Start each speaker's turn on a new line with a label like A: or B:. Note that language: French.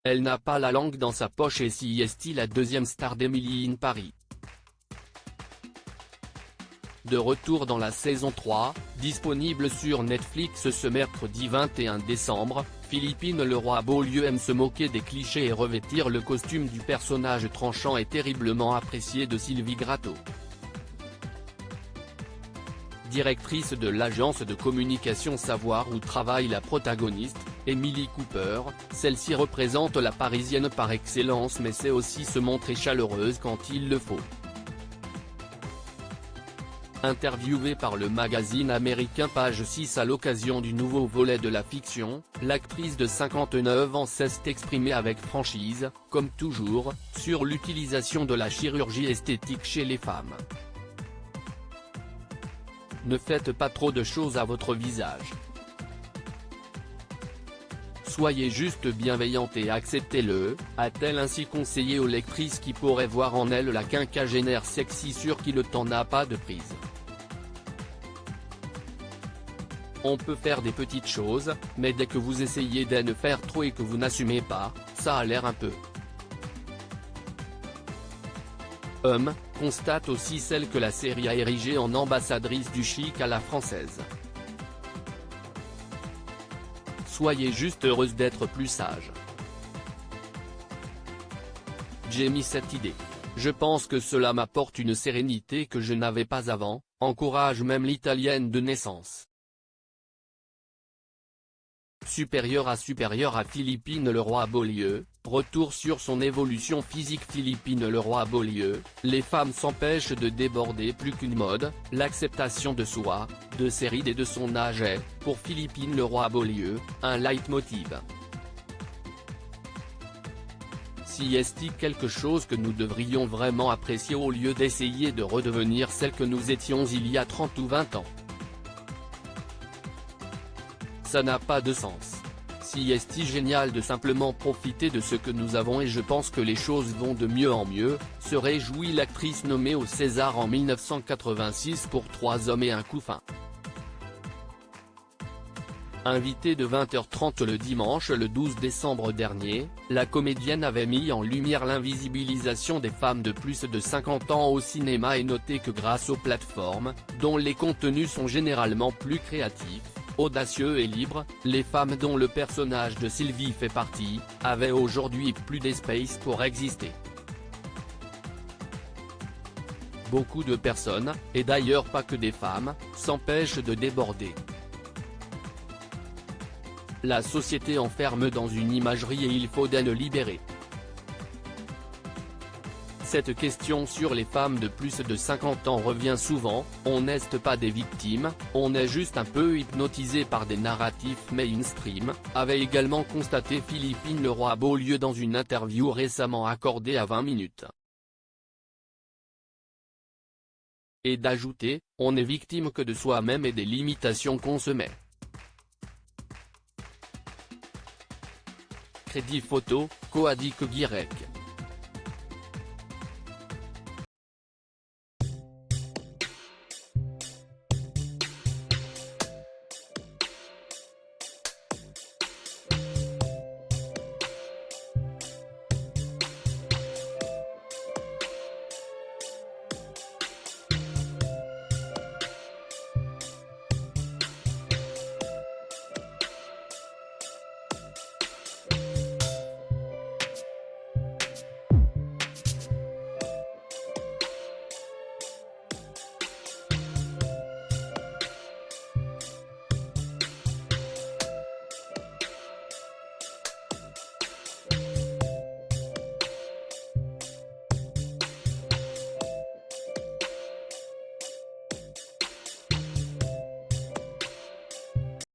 A: Elle n'a pas la langue dans sa poche et si est la deuxième star d'Emily in Paris. De retour dans la saison 3, disponible sur Netflix ce mercredi 21 décembre, Philippine Leroy-Beaulieu aime se moquer des clichés et revêtir le costume du personnage tranchant et terriblement apprécié de Sylvie Gratton. Directrice de l'agence de communication Savoir où travaille la protagoniste, Emily Cooper, celle-ci représente la Parisienne par excellence mais sait aussi se montrer chaleureuse quand il le faut. Interviewée par le magazine américain Page 6 à l'occasion du nouveau volet de la fiction, l'actrice de 59 ans s'est exprimée avec franchise, comme toujours, sur l'utilisation de la chirurgie esthétique chez les femmes. Ne faites pas trop de choses à votre visage. Soyez juste bienveillante et acceptez-le, a-t-elle ainsi conseillé aux lectrices qui pourraient voir en elle la quinquagénaire sexy sûre qui ne t'en a pas de prise. On peut faire des petites choses, mais dès que vous essayez d'en faire trop et que vous n'assumez pas, ça a l'air un peu. Constate aussi celle que la série a érigée en ambassadrice du chic à la française. Soyez juste heureuse d'être plus sage. J'ai mis cette idée. Je pense que cela m'apporte une sérénité que je n'avais pas avant, encourage même l'italienne de naissance. Supérieure à Philippine Leroy-Beaulieu, retour sur son évolution physique. Philippine Leroy-Beaulieu, les femmes s'empêchent de déborder plus qu'une mode, l'acceptation de soi, de ses rides et de son âge est, pour Philippine Leroy-Beaulieu, un leitmotiv. Si est quelque chose que nous devrions vraiment apprécier au lieu d'essayer de redevenir celle que nous étions il y a 30 ou 20 ans. Ça n'a pas de sens. Si est génial de simplement profiter de ce que nous avons et je pense que les choses vont de mieux en mieux, se réjouit l'actrice nommée au César en 1986 pour 3 hommes et un couffin. Invitée de 20h30 le dimanche le 12 décembre dernier, la comédienne avait mis en lumière l'invisibilisation des femmes de plus de 50 ans au cinéma et noté que grâce aux plateformes, dont les contenus sont généralement plus créatifs, audacieux et libres, les femmes dont le personnage de Sylvie fait partie, avaient aujourd'hui plus d'espace pour exister. Beaucoup de personnes, et d'ailleurs pas que des femmes, s'empêchent de déborder. La société enferme dans une imagerie et il faut d'en libérer. Cette question sur les femmes de plus de 50 ans revient souvent, on n'est pas des victimes, on est juste un peu hypnotisé par des narratifs mainstream, avait également constaté Philippine Leroy-Beaulieu dans une interview récemment accordée à 20 minutes. Et d'ajouter, on n'est victime que de soi-même et des limitations qu'on se met. Crédit photo, Coadic Guirec.